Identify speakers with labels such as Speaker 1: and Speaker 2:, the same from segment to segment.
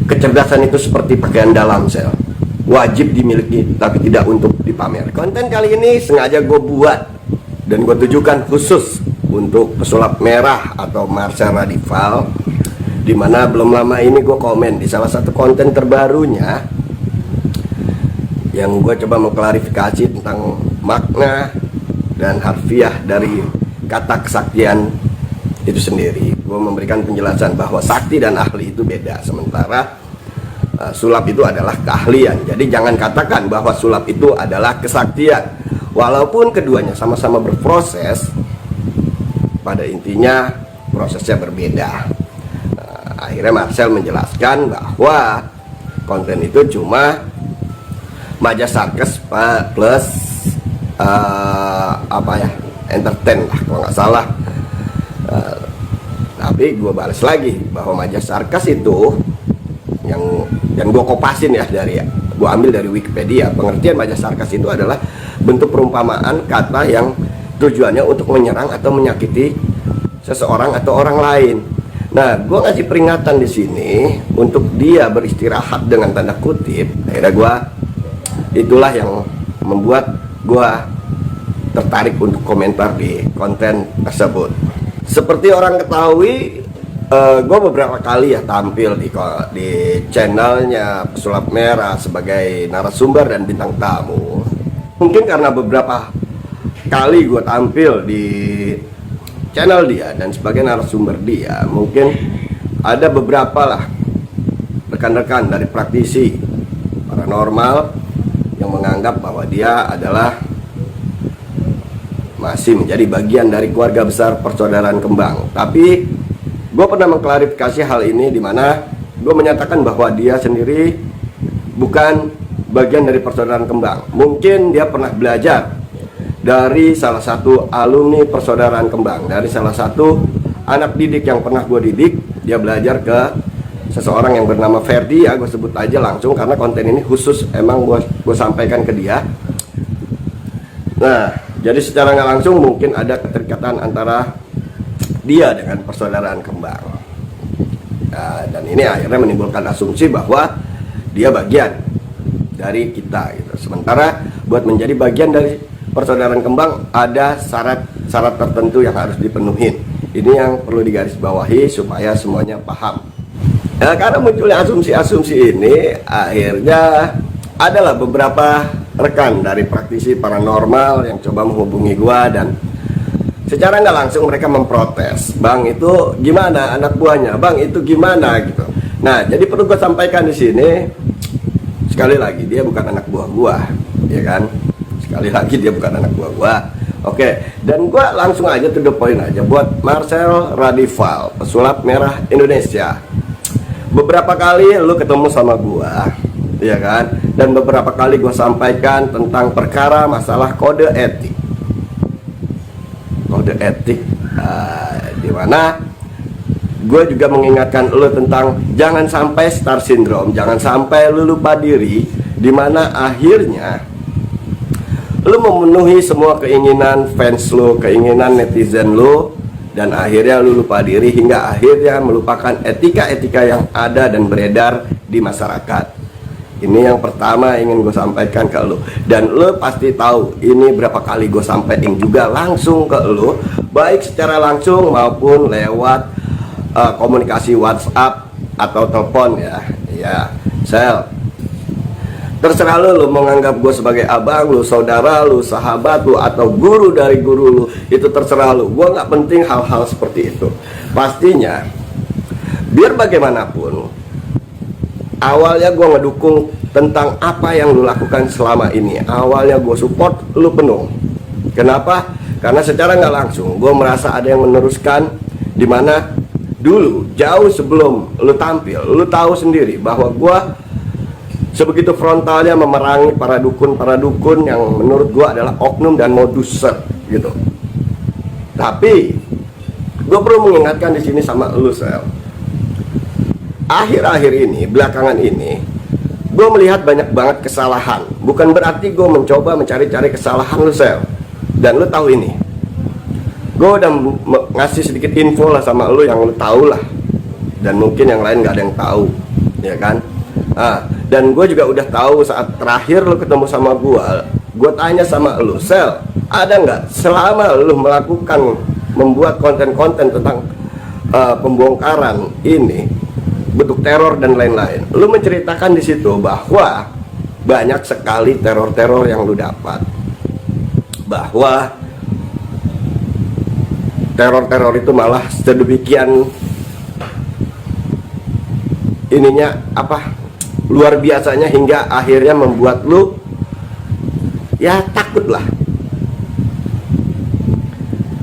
Speaker 1: kecerdasan itu seperti pakaian dalam, Sel. Wajib dimiliki, tapi tidak untuk dipamer. Konten kali ini sengaja gue buat dan gue tujukan khusus untuk pesulap merah atau Marcel Radival, dimana belum lama ini gue komen di salah satu konten terbarunya yang gue coba mengklarifikasi tentang makna dan harfiah dari kata kesaktian itu sendiri. Gue memberikan penjelasan bahwa sakti dan ahli itu beda, sementara sulap itu adalah keahlian. Jadi jangan katakan bahwa sulap itu adalah kesaktian. Walaupun keduanya sama-sama berproses, pada intinya prosesnya berbeda. Akhirnya Marcel menjelaskan bahwa konten itu cuma majas sarkas plus entertain lah kalau nggak salah. Tapi gue balas lagi bahwa majas sarkas itu yang gue kopasin ya, gue ambil dari Wikipedia. Pengertian majas sarkas itu adalah bentuk perumpamaan kata yang tujuannya untuk menyerang atau menyakiti seseorang atau orang lain. Nah, gue ngasih peringatan di sini untuk dia beristirahat dengan tanda kutip. Akhirnya itulah yang membuat gue tertarik untuk komentar di konten tersebut. Seperti orang ketahui, gue beberapa kali ya tampil di channelnya Pesulap Merah sebagai narasumber dan bintang tamu. Mungkin karena beberapa kali gue tampil di channel dia dan sebagai narasumber dia, mungkin ada beberapa lah rekan-rekan dari praktisi paranormal yang menganggap bahwa dia adalah masih menjadi bagian dari keluarga besar persaudaraan kembang. Tapi gue pernah mengklarifikasi hal ini, di mana gue menyatakan bahwa dia sendiri bukan bagian dari persaudaraan kembang. Mungkin dia pernah belajar dari salah satu alumni persaudaraan kembang, dari salah satu anak didik yang pernah gue didik. Dia belajar ke seseorang yang bernama Ferdi, ya gue sebut aja langsung karena konten ini khusus emang gue sampaikan ke dia. Nah, jadi secara nggak langsung mungkin ada keterikatan antara dia dengan persaudaraan kembang. Nah, dan ini akhirnya menimbulkan asumsi bahwa dia bagian dari kita gitu. Sementara buat menjadi bagian dari persaudaraan kembang ada syarat tertentu yang harus dipenuhi. Ini yang perlu digarisbawahi supaya semuanya paham. Nah, karena munculnya asumsi-asumsi ini, akhirnya adalah beberapa rekan dari praktisi paranormal yang coba menghubungi gua, dan secara nggak langsung mereka memprotes, "Bang, itu gimana anak buahnya? Bang, itu gimana?" gitu. Nah, jadi perlu gua sampaikan di sini, sekali lagi dia bukan anak buah gua, ya kan? Sekali lagi dia bukan anak buah gua. Oke, dan gua langsung aja to the point aja buat Marcel Radival, Pesulap Merah Indonesia. Beberapa kali lu ketemu sama gua, ya kan? Dan beberapa kali gua sampaikan tentang perkara masalah kode etik. Kode etik, di mana gue juga mengingatkan lu tentang jangan sampai star syndrome, jangan sampai lu lupa diri, di mana akhirnya lu memenuhi semua keinginan fans lu, keinginan netizen lu, dan akhirnya lu lupa diri hingga akhirnya melupakan etika-etika yang ada dan beredar di masyarakat. Ini yang pertama ingin gue sampaikan ke lu, dan lu pasti tahu ini berapa kali gue sampaikan juga langsung ke lu, baik secara langsung maupun lewat komunikasi WhatsApp atau telepon ya. Ya, Sel, terserah lu menganggap gue sebagai abang lu, saudara lu, sahabat lu, atau guru dari guru lu, itu terserah lu. Gue nggak penting hal-hal seperti itu. Pastinya biar bagaimanapun, awalnya gue ngedukung tentang apa yang lu lakukan selama ini. Awalnya gue support lu penuh. Kenapa? Karena secara nggak langsung gue merasa ada yang meneruskan, dimana dulu jauh sebelum lu tampil, lu tahu sendiri bahwa gue sebegitu frontalnya memerangi para dukun yang menurut gue adalah oknum dan moduser gitu. Tapi gue perlu mengingatkan di sini sama lu, Sel. Akhir-akhir ini, belakangan ini, gue melihat banyak banget kesalahan. Bukan berarti gue mencoba mencari-cari kesalahan lu, Sel. Dan lu tahu ini, gue udah ngasih sedikit info lah sama lu yang lu tahu lah, dan mungkin yang lain nggak ada yang tahu, ya kan? Dan gue juga udah tahu saat terakhir lu ketemu sama gue tanya sama lu, Sel, ada nggak selama lu membuat konten-konten tentang pembongkaran ini, bentuk teror dan lain-lain, lu menceritakan di situ bahwa banyak sekali teror-teror yang lu dapat, bahwa teror-teror itu malah sedemikian ininya luar biasanya hingga akhirnya membuat lu ya takut lah.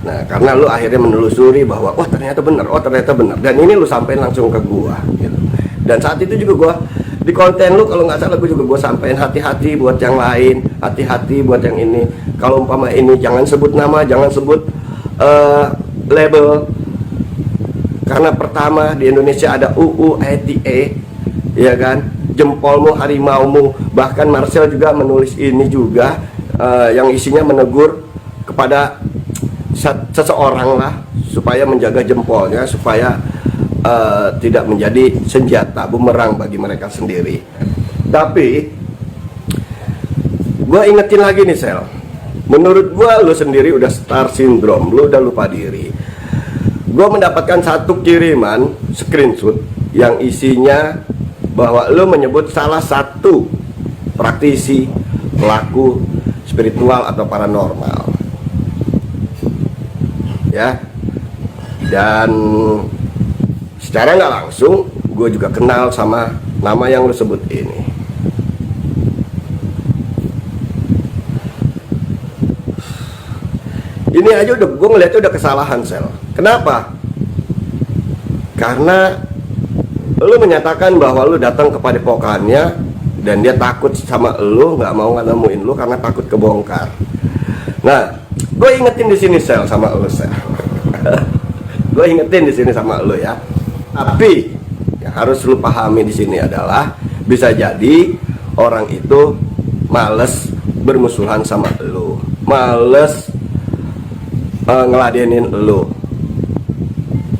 Speaker 1: Nah, karena lu akhirnya menelusuri bahwa ternyata benar, dan ini lu sampein langsung ke gua gitu. Dan saat itu juga gua di konten lu, kalau nggak salah gua sampein hati-hati buat yang lain, hati-hati buat yang ini. Kalau umpama ini jangan sebut nama, jangan sebut label, karena pertama di Indonesia ada UU ITE, ya kan, jempolmu harimaumu. Bahkan Marcel juga menulis ini juga, yang isinya menegur kepada seseorang lah, supaya menjaga jempolnya, supaya tidak menjadi senjata bumerang bagi mereka sendiri. Tapi gue ingetin lagi nih, Sel, menurut gue lu sendiri udah star syndrome, lu udah lupa diri. Gue mendapatkan satu kiriman screenshot yang isinya bahwa lu menyebut salah satu praktisi pelaku spiritual atau paranormal, ya. Dan secara nggak langsung gue juga kenal sama nama yang lu sebut ini. Ini aja gue ngeliatnya udah kesalahan, Sel. Kenapa? Karena lu menyatakan bahwa lu datang ke padepokannya dan dia takut sama lu, nggak mau nemuin lu karena takut kebongkar. Nah, gue ingetin di sini, Sel, sama lu, Sel. Gue ingetin di sini sama lu ya. Tapi yang harus lu pahami di sini adalah bisa jadi orang itu males bermusuhan sama lu, males ngeladenin lu.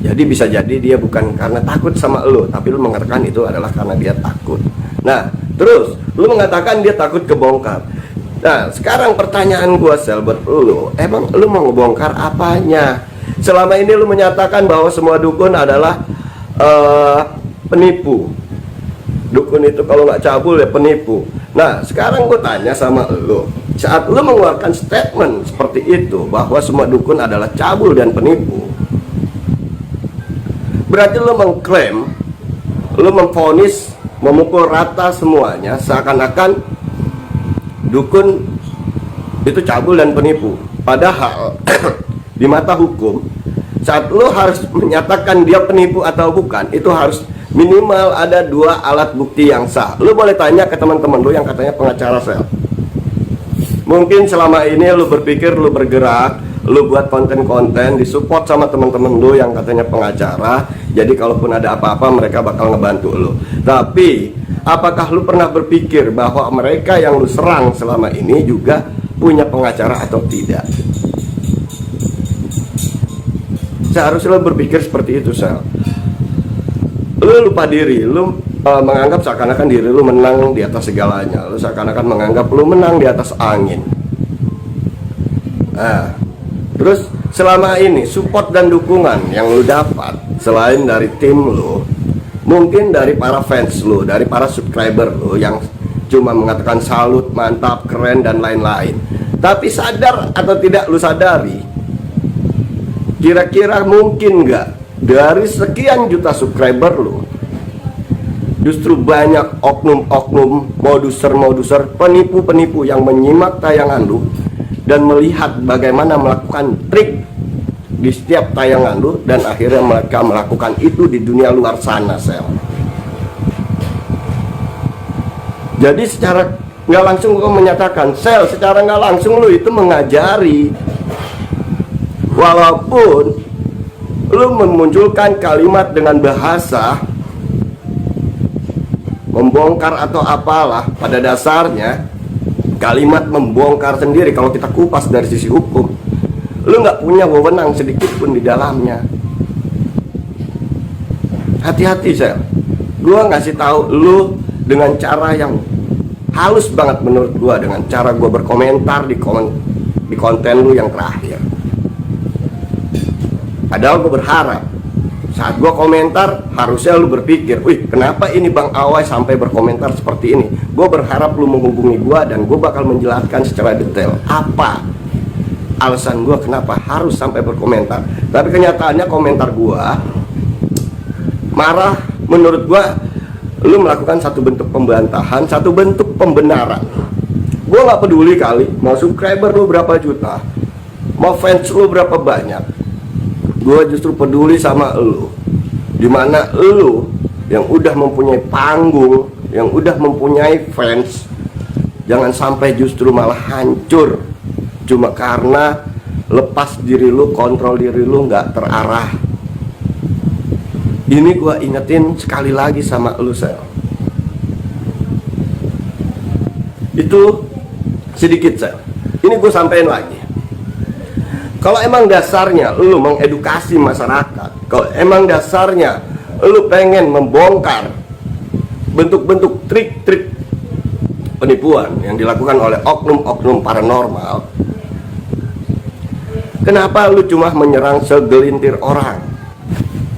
Speaker 1: Jadi bisa jadi dia bukan karena takut sama lu, tapi lu mengatakan itu adalah karena dia takut. Nah, terus lu mengatakan dia takut kebongkar. Nah, sekarang pertanyaan gua, Sel, buat lu, emang lu mau ngebongkar apanya? Selama ini lu menyatakan bahwa semua dukun adalah penipu. Dukun itu kalau nggak cabul ya penipu. Nah, sekarang gue tanya sama lu, saat lu mengeluarkan statement seperti itu bahwa semua dukun adalah cabul dan penipu, berarti lu mengklaim, lu memvonis, memukul rata semuanya, seakan-akan dukun itu cabul dan penipu. Padahal di mata hukum, saat lu harus menyatakan dia penipu atau bukan, itu harus minimal ada 2 alat bukti yang sah. Lu boleh tanya ke teman-teman lu yang katanya pengacara, Sel. Mungkin selama ini lu berpikir lu bergerak, lu buat konten-konten, disupport sama teman-teman lu yang katanya pengacara. Jadi kalaupun ada apa-apa mereka bakal ngebantu lu. Tapi apakah lu pernah berpikir bahwa mereka yang lu serang selama ini juga punya pengacara atau tidak? Seharusnya lu berpikir seperti itu, Sel. Lu lupa diri, lu menganggap seakan-akan diri lu menang di atas segalanya. Lu seakan-akan menganggap lu menang di atas angin. Nah, terus selama ini support dan dukungan yang lu dapat selain dari tim lu, mungkin dari para fans lu, dari para subscriber lu yang cuma mengatakan salut, mantap, keren dan lain-lain. Tapi sadar atau tidak lu sadari, kira-kira mungkin nggak dari sekian juta subscriber lu, justru banyak oknum-oknum, moduser-moduser, penipu-penipu yang menyimak tayangan lu dan melihat bagaimana melakukan trik di setiap tayangan lu, dan akhirnya mereka melakukan itu di dunia luar sana, Sel. Jadi secara nggak langsung gue menyatakan, Sel, secara nggak langsung lu itu mengajari, walaupun lu memunculkan kalimat dengan bahasa membongkar atau apalah, pada dasarnya kalimat membongkar sendiri kalau kita kupas dari sisi hukum, lu nggak punya wewenang sedikit pun di dalamnya. Hati-hati, Sel. gue ngasih tahu lu dengan cara yang halus banget menurut gue, dengan cara gue berkomentar di konten lu yang terakhir. Padahal gue berharap saat gue komentar harusnya lu berpikir, wih kenapa ini Bang Awai sampai berkomentar seperti ini. Gue berharap lu menghubungi gue dan gue bakal menjelaskan secara detail apa alasan gue kenapa harus sampai berkomentar. Tapi kenyataannya komentar gue marah. Menurut gue lu melakukan satu bentuk pembantahan, satu bentuk pembenaran. Gue gak peduli kali mau subscriber lu berapa juta, mau fans lu berapa banyak. Gue justru peduli sama lu, dimana lu yang udah mempunyai panggung, yang udah mempunyai fans, jangan sampai justru malah hancur cuma karena lepas diri lu, kontrol diri lu nggak terarah. Ini gue ingetin sekali lagi sama lu, Sel. Itu sedikit, Sel. Ini gue sampein lagi. Kalau emang dasarnya lu mengedukasi masyarakat, kalau emang dasarnya lu pengen membongkar bentuk-bentuk trik-trik penipuan yang dilakukan oleh oknum-oknum paranormal, kenapa lu cuma menyerang segelintir orang?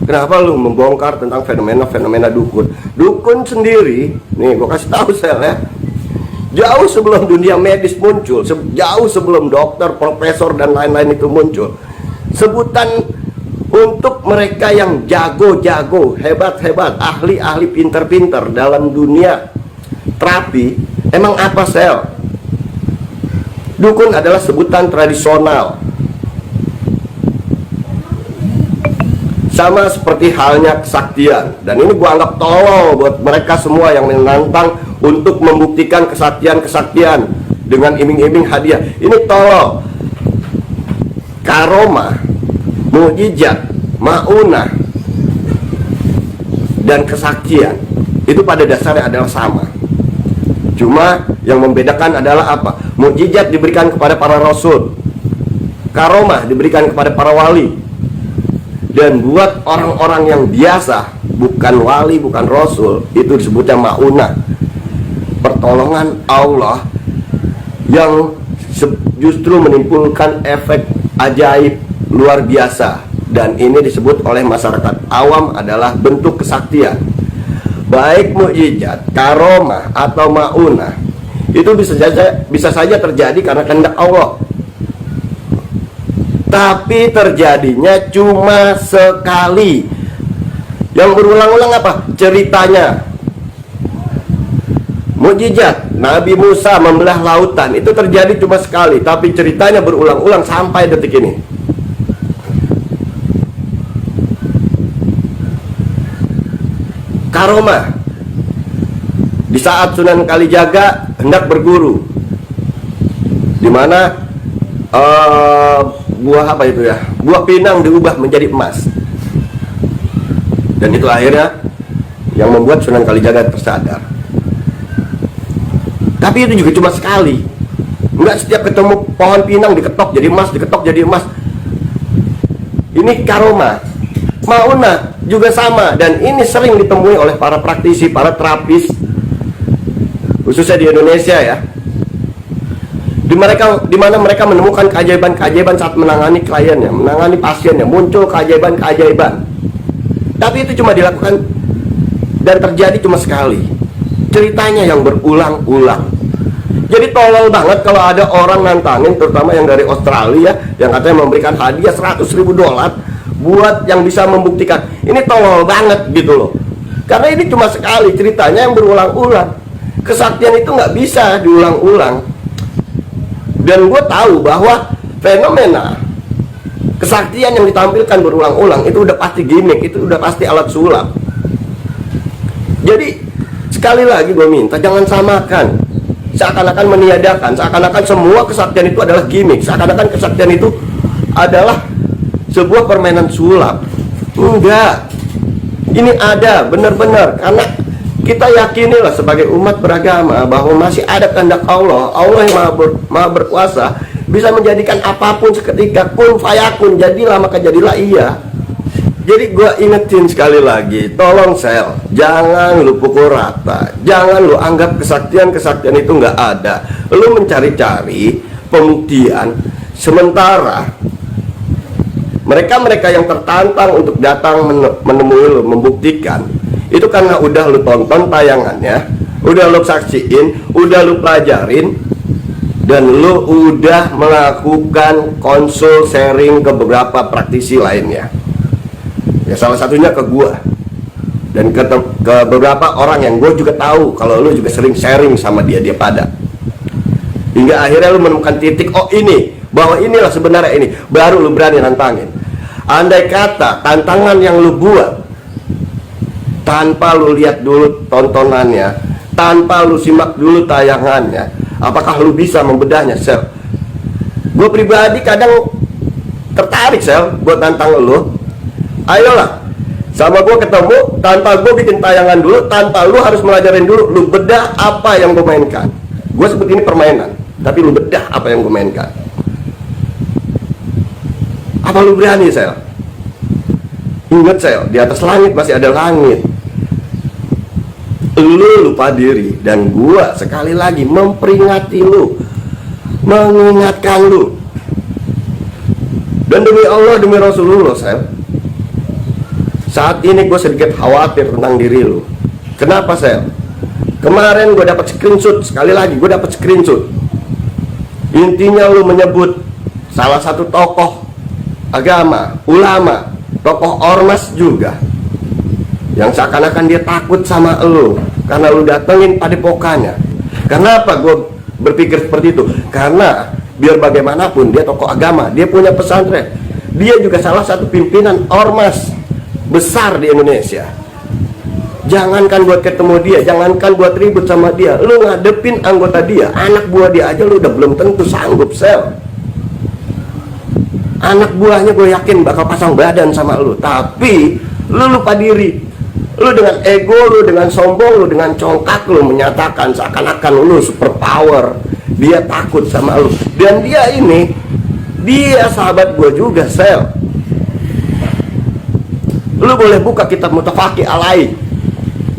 Speaker 1: Kenapa lu membongkar tentang fenomena-fenomena dukun? Dukun sendiri, nih gue kasih tahu, Sel, ya, jauh sebelum dunia medis muncul, jauh sebelum dokter, profesor, dan lain-lain itu muncul, sebutan untuk mereka yang jago-jago, hebat-hebat, ahli-ahli, pinter-pinter dalam dunia terapi, emang apa, Sel? Dukun adalah sebutan tradisional. Sama seperti halnya kesaktian. Dan ini gua anggap tolol buat mereka semua yang menantang untuk membuktikan kesaktian-kesaktian dengan iming-iming hadiah. Ini tolol. Karomah, mukjizat, maunah, dan kesaktian itu pada dasarnya adalah sama. Cuma yang membedakan adalah apa? Mukjizat diberikan kepada para rasul, karomah diberikan kepada para wali. Dan buat orang-orang yang biasa, bukan wali, bukan rasul, itu disebutnya maunah, pertolongan Allah yang justru menimbulkan efek ajaib luar biasa. Dan ini disebut oleh masyarakat awam adalah bentuk kesaktian. Baik mukjizat, karomah, atau maunah, itu bisa saja terjadi karena kehendak Allah. Tapi terjadinya cuma sekali. Yang berulang-ulang apa? Ceritanya. Mukjizat Nabi Musa membelah lautan itu terjadi cuma sekali, tapi ceritanya berulang-ulang sampai detik ini. Karomah, di saat Sunan Kalijaga hendak berguru, dimana buah apa itu ya, buah pinang diubah menjadi emas, dan itu akhirnya yang membuat Sunan Kalijaga tersadar. Tapi itu juga cuma sekali, enggak setiap ketemu pohon pinang diketok jadi emas, diketok jadi emas. Ini karomah. Maunah juga sama, dan ini sering ditemui oleh para praktisi, para terapis, khususnya di Indonesia ya. Di mana mereka menemukan keajaiban-keajaiban saat menangani kliennya, menangani pasiennya, muncul keajaiban-keajaiban. Tapi itu cuma dilakukan dan terjadi cuma sekali. Ceritanya yang berulang-ulang. Jadi tolol banget kalau ada orang nantangin, terutama yang dari Australia, yang katanya memberikan hadiah $100.000 buat yang bisa membuktikan. Ini tolol banget gitu loh. Karena ini cuma sekali, ceritanya yang berulang-ulang. Kesaktian itu nggak bisa diulang-ulang. Dan gue tahu bahwa fenomena kesaktian yang ditampilkan berulang-ulang itu udah pasti gimmick, itu udah pasti alat sulap. Jadi sekali lagi gue minta jangan samakan, seakan-akan meniadakan, seakan-akan semua kesaktian itu adalah gimmick, seakan-akan kesaktian itu adalah sebuah permainan sulap. Enggak, ini ada benar-benar, karena kita yakinilah sebagai umat beragama bahwa masih ada kehendak Allah. Allah yang maha berkuasa bisa menjadikan apapun seketika, kun fayakun, jadilah maka jadilah iya. Jadi gue ingetin sekali lagi, tolong sel, jangan lu pukul rata, jangan lu anggap kesaktian itu nggak ada. Lu mencari-cari pembuktian, sementara mereka yang tertantang untuk datang menemui lu, membuktikan itu karena udah lu tonton tayangannya, udah lu saksiin, udah lu pelajarin, dan lu udah melakukan konsul sharing ke beberapa praktisi lainnya. Ya salah satunya ke gua dan ke beberapa orang yang gue juga tahu kalau lu juga sering sharing sama dia pada, hingga akhirnya lu menemukan titik, oh ini, bahwa inilah sebenarnya ini, baru lu berani nantangin. Andai kata tantangan yang lu buat tanpa lu lihat dulu tontonannya, tanpa lu simak dulu tayangannya, apakah lu bisa membedahnya, sel? Gue pribadi kadang tertarik, sel, buat tantang lu. Ayolah, sama gue ketemu, tanpa gue bikin tayangan dulu, tanpa lu harus melajarin dulu, lu bedah apa yang gue mainkan. Gue sebut ini permainan, tapi lu bedah apa yang gue mainkan. Apa lu berani, sel? Ingat, sel, di atas langit masih ada langit. Lu lupa diri, dan gue sekali lagi memperingati lu, mengingatkan lu. Dan demi Allah, demi Rasulullah, sel, saat ini gue sedikit khawatir tentang diri lu. Kenapa, sel? Kemarin gue dapat screenshot, sekali lagi gue dapat screenshot. Intinya lu menyebut salah satu tokoh agama, ulama, tokoh ormas juga, yang seakan-akan dia takut sama lu karena lu datengin padepokannya. Kenapa gue berpikir seperti itu? Karena biar bagaimanapun dia tokoh agama, dia punya pesantren, dia juga salah satu pimpinan ormas besar di Indonesia. Jangankan buat ketemu dia, jangankan buat ribut sama dia, lu ngadepin anggota dia, anak buah dia aja lu udah belum tentu sanggup, sel. Anak buahnya gue yakin bakal pasang badan sama lu, tapi lu lupa diri. Lu dengan ego, lu dengan sombong, lu dengan congkak, lu menyatakan seakan-akan lu super power. Dia takut sama lu, dan dia ini, dia sahabat gue juga, sel. Lu boleh buka kitab Mutafaqih Alaih.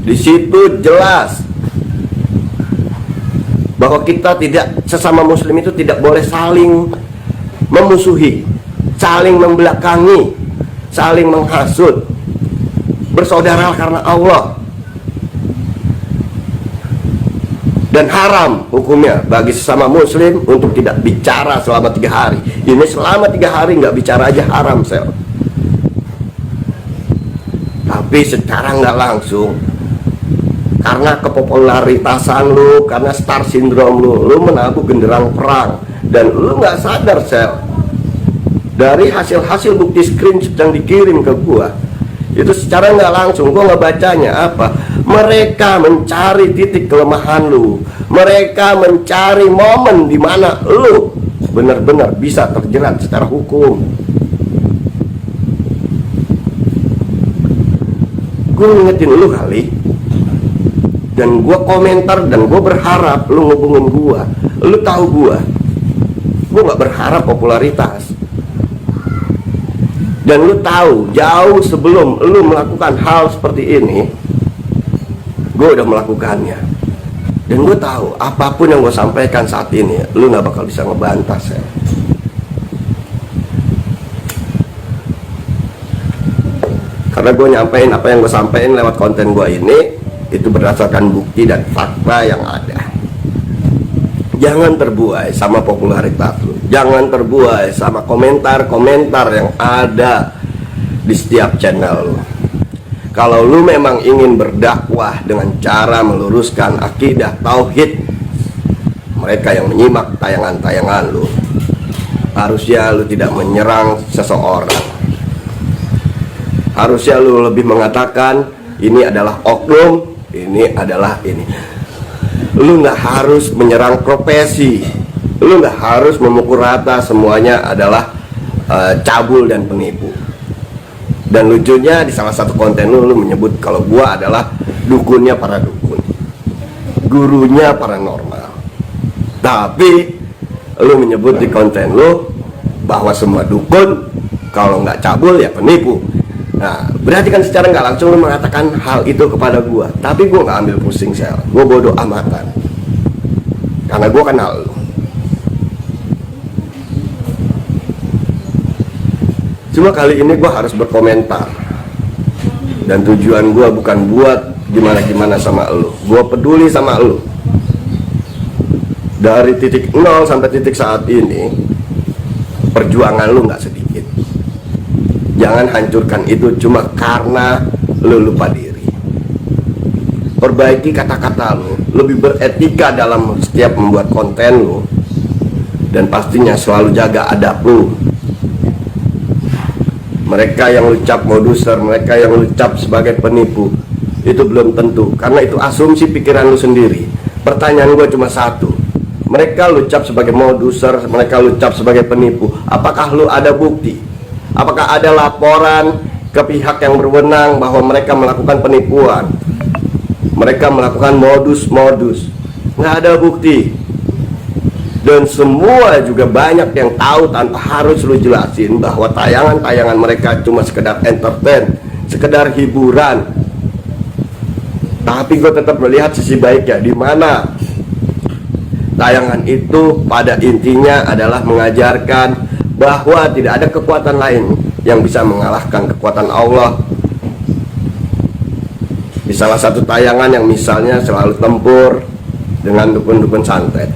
Speaker 1: Di situ jelas bahwa kita tidak, sesama muslim itu tidak boleh saling memusuhi, saling membelakangi, saling menghasut. Bersaudara karena Allah. Dan haram hukumnya bagi sesama muslim untuk tidak bicara selama 3 hari. Ini selama 3 hari nggak bicara aja haram, sel. Tapi secara nggak langsung, karena kepopularitasan lu, karena star syndrome lu menabuh genderang perang, dan lu nggak sadar, sel. Dari hasil bukti screenshot yang dikirim ke gua, itu secara nggak langsung gua ngebacanya apa? Mereka mencari titik kelemahan lu, mereka mencari momen di mana lu benar-benar bisa terjerat secara hukum. Gue ngingetin lu kali, dan gue komentar, dan gue berharap lu ngubungin gue. Lu tahu gue nggak berharap popularitas. Dan lu tahu jauh sebelum lu melakukan hal seperti ini, gue udah melakukannya. Dan gue tahu apapun yang gue sampaikan saat ini, lu nggak bakal bisa ngebantah, ya. Karena gue nyampein apa yang gue sampaikan lewat konten gue ini, itu berdasarkan bukti dan fakta yang ada. Jangan terbuai sama popularitas lu, jangan terbuai sama komentar-komentar yang ada di setiap channel lu. Kalau lu memang ingin berdakwah dengan cara meluruskan akidah tauhid mereka yang menyimak tayangan-tayangan lu, harusnya lu tidak menyerang seseorang. Harusnya lu lebih mengatakan ini adalah oknum, ini adalah ini. Lu nggak harus menyerang profesi, lu nggak harus memukul rata semuanya adalah cabul dan penipu. Dan lucunya di salah satu konten lu menyebut kalau gua adalah dukunnya para dukun, gurunya paranormal. Tapi lu menyebut di konten lu bahwa semua dukun kalau nggak cabul ya penipu. Nah, berarti kan secara nggak langsung lu mengatakan hal itu kepada gua. Tapi gua nggak ambil pusing, Sel. Gua bodoh amatan. Karena gua kenal lu. Cuma kali ini gua harus berkomentar. Dan tujuan gua bukan buat gimana-gimana sama lu. Gua peduli sama lu. Dari titik 0 sampai titik saat ini, perjuangan lu nggak sedikit. Jangan hancurkan itu cuma karena lu lupa diri. Perbaiki kata-kata lu, lebih beretika dalam setiap membuat konten lu, dan pastinya selalu jaga adab lu. Mereka yang lu cap moduser, mereka yang lu cap sebagai penipu, itu belum tentu, karena itu asumsi pikiran lu sendiri. Pertanyaan gue cuma satu, mereka lu cap sebagai moduser, mereka lu cap sebagai penipu, apakah lu ada bukti? Apakah ada laporan ke pihak yang berwenang bahwa mereka melakukan penipuan, mereka melakukan modus-modus? Nggak ada bukti. Dan semua juga banyak yang tahu tanpa harus lu jelasin bahwa tayangan-tayangan mereka cuma sekedar entertain, sekedar hiburan. Tapi gue tetap melihat sisi baiknya, di mana tayangan itu pada intinya adalah mengajarkan bahwa tidak ada kekuatan lain yang bisa mengalahkan kekuatan Allah. Di salah satu tayangan yang misalnya selalu tempur dengan dukun-dukun santet.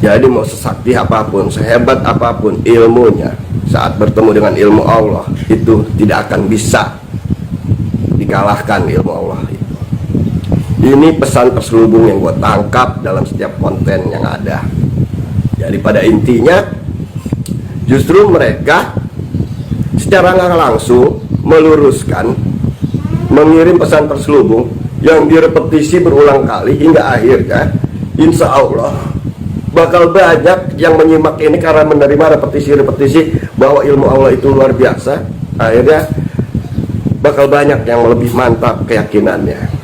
Speaker 1: Jadi mau sesakti apapun, sehebat apapun ilmunya, saat bertemu dengan ilmu Allah, itu tidak akan bisa dikalahkan ilmu Allah itu. Ini pesan terselubung yang gue tangkap dalam setiap konten yang ada. Jadi pada intinya, justru mereka secara nggak langsung meluruskan, mengirim pesan terselubung yang direpetisi berulang kali hingga akhirnya, insya Allah bakal banyak yang menyimak ini karena menerima repetisi-repetisi bahwa ilmu Allah itu luar biasa. Akhirnya bakal banyak yang lebih mantap keyakinannya.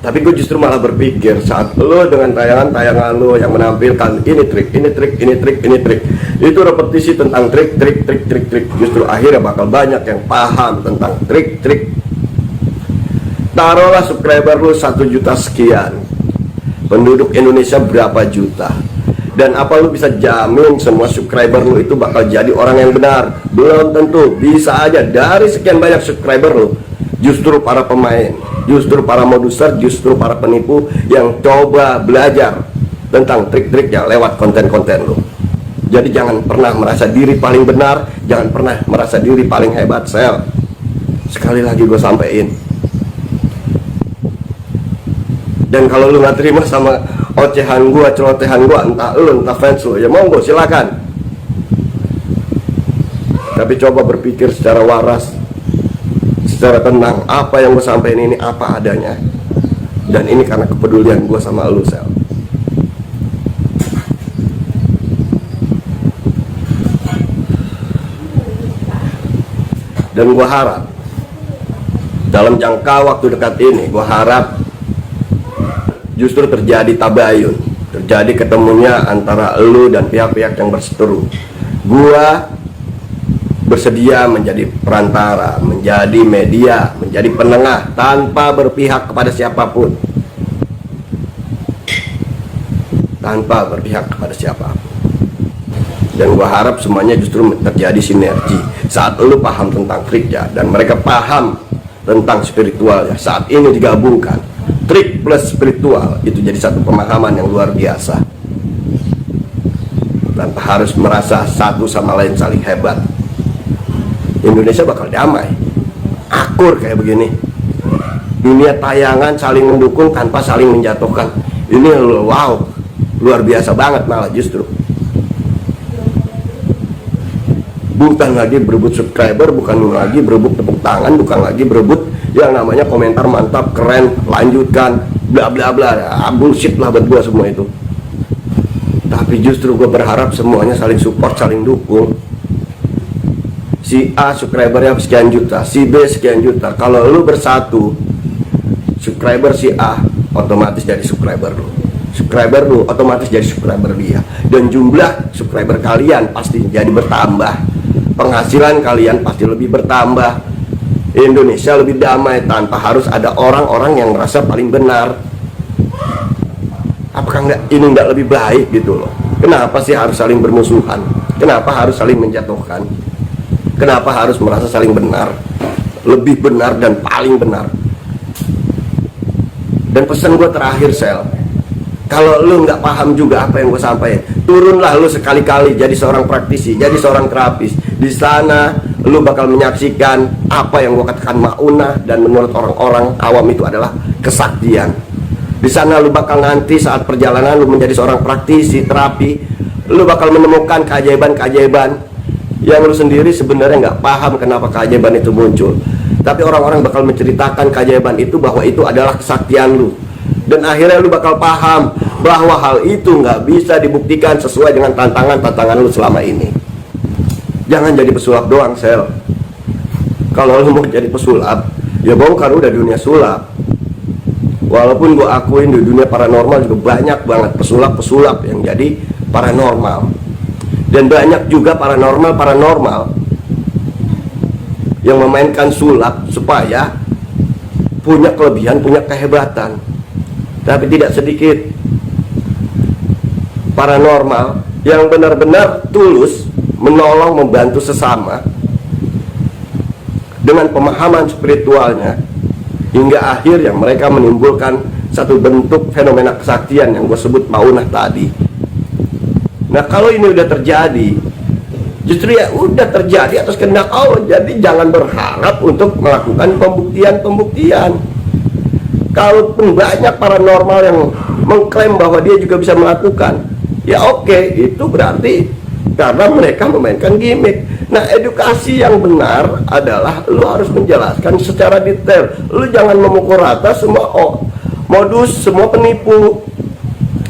Speaker 1: Tapi gue justru malah berpikir, saat lo dengan tayangan-tayangan lo yang menampilkan ini trik, ini trik, ini trik, ini trik, itu repetisi tentang trik, justru akhirnya bakal banyak yang paham tentang trik. Taruhlah subscriber lo 1 juta sekian, penduduk Indonesia berapa juta, dan apa lo bisa jamin semua subscriber lo itu bakal jadi orang yang benar? Belum tentu. Bisa aja dari sekian banyak subscriber lo, justru para pemain, justru para moduser, justru para penipu yang coba belajar tentang trik-triknya lewat konten-konten lo. Jadi jangan pernah merasa diri paling benar, jangan pernah merasa diri paling hebat, Sel. Sekali lagi gue sampein. Dan kalau lu nggak terima sama ocehan gue, celotehan gue, entah lu, entah fans lu, ya monggo silakan. Tapi coba berpikir secara waras, secara tenang, apa yang gue sampaikan ini apa adanya. Dan ini karena kepedulian gue sama lu, Sel. Dan gue harap dalam jangka waktu dekat ini, gue harap justru terjadi tabayun, terjadi ketemunya antara lu dan pihak-pihak yang berseteru. Gue bersedia menjadi perantara, menjadi media, menjadi penengah tanpa berpihak kepada siapapun, tanpa berpihak kepada siapapun. Dan gue harap semuanya justru terjadi sinergi. Saat lu paham tentang triknya dan mereka paham tentang spiritualnya, saat ini digabungkan, trik plus spiritual, itu jadi satu pemahaman yang luar biasa. Tanpa harus merasa satu sama lain saling hebat, Indonesia bakal damai, akur kayak begini. Dunia tayangan saling mendukung tanpa saling menjatuhkan. Ini wow, luar biasa banget malah justru. Bukan lagi berebut subscriber, bukan lagi berebut tepuk tangan, bukan lagi berebut yang namanya komentar mantap, keren, lanjutkan, bla bla bla. Bullshit lah buat gue semua itu. Tapi justru gue berharap semuanya saling support, saling dukung. Si A subscribernya sekian juta, si B sekian juta. Kalau lu bersatu, subscriber si A otomatis jadi subscriber lu, subscriber lu otomatis jadi subscriber dia, dan jumlah subscriber kalian pasti jadi bertambah. penghasilan kalian pasti lebih bertambah, Indonesia lebih damai tanpa harus ada orang-orang yang merasa paling benar. Apakah ini nggak lebih baik gitu loh? Kenapa sih harus saling bermusuhan? Kenapa harus saling menjatuhkan? Kenapa harus merasa saling benar, lebih benar dan paling benar? Dan pesan gue terakhir, Sel, kalau lu nggak paham juga apa yang gue sampaikan, turunlah lu sekali-kali jadi seorang praktisi, jadi seorang terapis. Di sana lu bakal menyaksikan apa yang gue katakan maunah, dan menurut orang-orang awam itu adalah kesaktian. Di sana lu bakal nanti saat perjalanan lu menjadi seorang praktisi terapi, lu bakal menemukan keajaiban-keajaiban yang lu sendiri sebenarnya nggak paham kenapa keajaiban itu muncul. Tapi orang-orang bakal menceritakan keajaiban itu bahwa itu adalah kesaktian lu. Dan akhirnya lu bakal paham bahwa hal itu nggak bisa dibuktikan sesuai dengan tantangan-tantangan lu selama ini. Jangan jadi pesulap doang, Sel. Kalau lu mau jadi pesulap, ya bongkar udah dunia sulap. Walaupun gue akuin di dunia paranormal juga banyak banget pesulap-pesulap yang jadi paranormal. Dan banyak juga paranormal yang memainkan sulap supaya punya kelebihan, punya kehebatan. Tapi tidak sedikit paranormal yang benar-benar tulus menolong, membantu sesama dengan pemahaman spiritualnya, hingga akhirnya mereka menimbulkan satu bentuk fenomena kesaktian yang gue sebut maunah tadi. Nah, kalau ini udah terjadi, justru ya udah terjadi atas kehendak Allah. Jadi jangan berharap untuk melakukan pembuktian. Kalaupun banyak paranormal yang mengklaim bahwa dia juga bisa melakukan, ya oke, itu berarti karena mereka memainkan gimmick. Nah, edukasi yang benar adalah lu harus menjelaskan secara detail. Lu jangan memukul rata semua modus, semua penipu,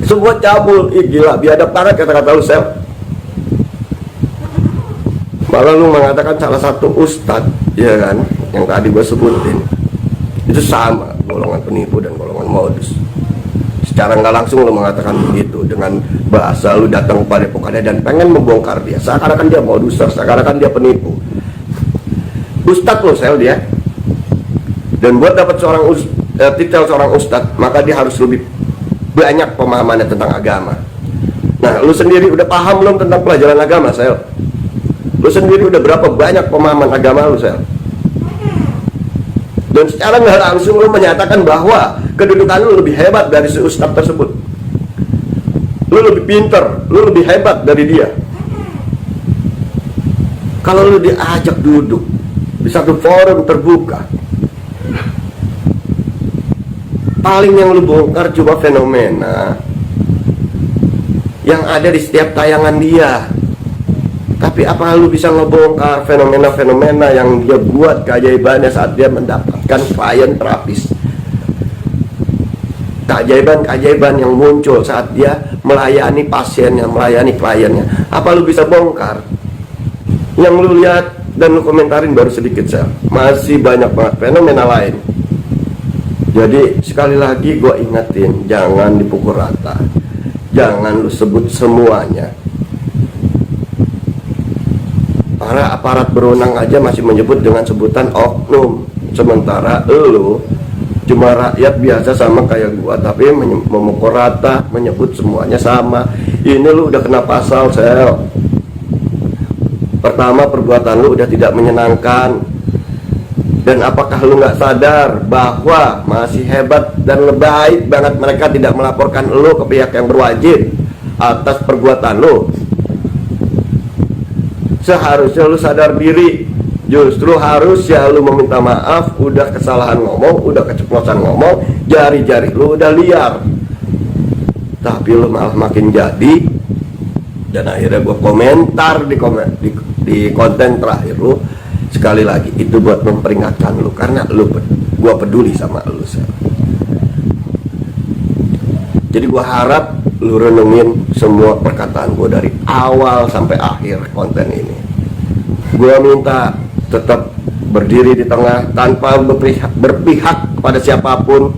Speaker 1: semua cabul. Ih gila, biadab banget kata-kata lu, Sel. Malah lu mengatakan salah satu ustadz, ya kan, yang tadi gue sebutin, itu sama golongan penipu dan golongan modus. Secara nggak langsung lu mengatakan begitu dengan bahasa lu datang kepada pokoknya dan pengen membongkar dia, seakan-akan dia moduser, seakan-akan dia penipu. Ustadz lo, Sel, dia. Dan buat dapat titel seorang ustadz, maka dia harus lebih banyak pemahamannya tentang agama. Nah, lu sendiri udah paham belum tentang pelajaran agama, Sel? Lu sendiri udah berapa banyak pemahaman agama lu, Sel? Dan secara nggak langsung lu menyatakan bahwa kedudukan lu lebih hebat dari si ustadz tersebut. Lu lebih pinter, lu lebih hebat dari dia. Kalau lu diajak duduk di satu forum terbuka, paling yang lu bongkar cuma fenomena yang ada di setiap tayangan dia. Tapi apa lu bisa ngebongkar fenomena-fenomena yang dia buat keajaibannya saat dia mendapatkan klien terapis? Keajaiban-keajaiban yang muncul saat dia melayani pasiennya, melayani kliennya. Apa lu bisa bongkar? Yang lu lihat dan lu komentarin baru sedikit, Sel. Masih banyak banget fenomena lain. Jadi sekali lagi gue ingetin, jangan dipukul rata. Jangan lu sebut semuanya. Para aparat berwenang aja masih menyebut dengan sebutan oknum, sementara lu cuma rakyat biasa sama kayak gua, tapi memukul rata, menyebut semuanya sama. Ini lu udah kena pasal, Sel. Pertama, perbuatan lu udah tidak menyenangkan. Dan apakah lu nggak sadar bahwa masih hebat dan lebih banget mereka tidak melaporkan lu ke pihak yang berwajib atas perbuatan lu? Seharusnya lu sadar diri. Justru harus ya lu meminta maaf. Udah kesalahan ngomong, udah keceplosan ngomong, jari-jari lu udah liar, tapi lu malah makin jadi. Dan akhirnya gue komentar di konten terakhir lu, sekali lagi itu buat memperingatkan lu, karena gue peduli sama lu, Sel. Jadi gue harap lu renungin semua perkataan gue dari awal sampai akhir konten ini. Gue minta tetap berdiri di tengah tanpa berpihak kepada siapapun.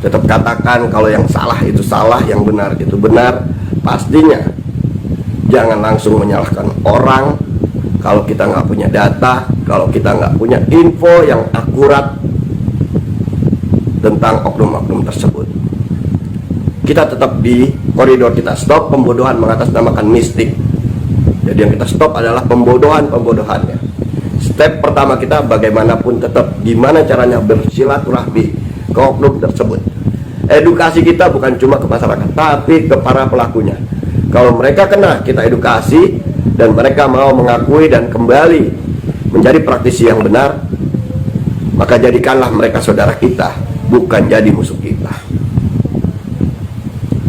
Speaker 1: Tetap katakan kalau yang salah itu salah, yang benar itu benar. Pastinya jangan langsung menyalahkan orang kalau kita nggak punya data, kalau kita nggak punya info yang akurat tentang oknum-oknum tersebut. Kita tetap di koridor kita, stop pembodohan mengatasnamakan mistik. Jadi yang kita stop adalah pembodohannya. Step pertama kita bagaimanapun tetap gimana caranya bersilaturahmi ke oknum tersebut. Edukasi kita bukan cuma ke masyarakat, tapi ke para pelakunya. Kalau mereka kena, kita edukasi dan mereka mau mengakui dan kembali menjadi praktisi yang benar, maka jadikanlah mereka saudara kita, bukan jadi musuh kita.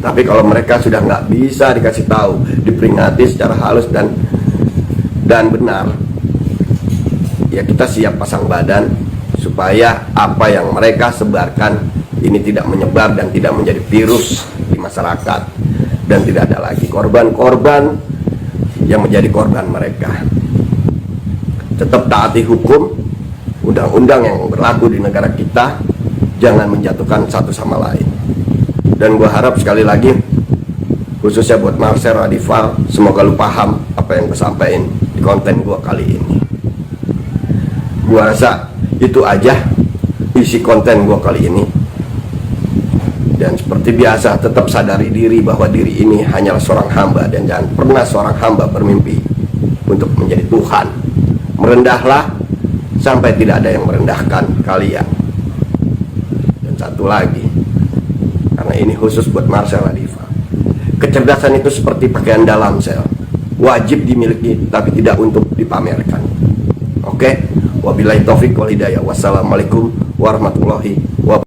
Speaker 1: Tapi kalau mereka sudah nggak bisa dikasih tahu, diperingati secara halus dan benar, ya kita siap pasang badan supaya apa yang mereka sebarkan ini tidak menyebar dan tidak menjadi virus di masyarakat, dan tidak ada lagi korban-korban yang menjadi korban mereka. Tetap taati hukum, undang-undang yang berlaku di negara kita, jangan menjatuhkan satu sama lain. Dan gue harap sekali lagi, khususnya buat Marcel Radival, semoga lu paham apa yang gue sampaikan di konten gue kali ini. Gue rasa itu aja isi konten gue kali ini. Dan seperti biasa, tetap sadari diri bahwa diri ini hanyalah seorang hamba, dan jangan pernah seorang hamba bermimpi untuk menjadi Tuhan. Merendahlah sampai tidak ada yang merendahkan kalian. Dan satu lagi, karena ini khusus buat Marcel Radival, kecerdasan itu seperti pakaian dalam sel, wajib dimiliki tapi tidak untuk dipamerkan. Oke? Wabillahi taufik wal hidayah. Wassalamualaikum warahmatullahi wabarakatuh.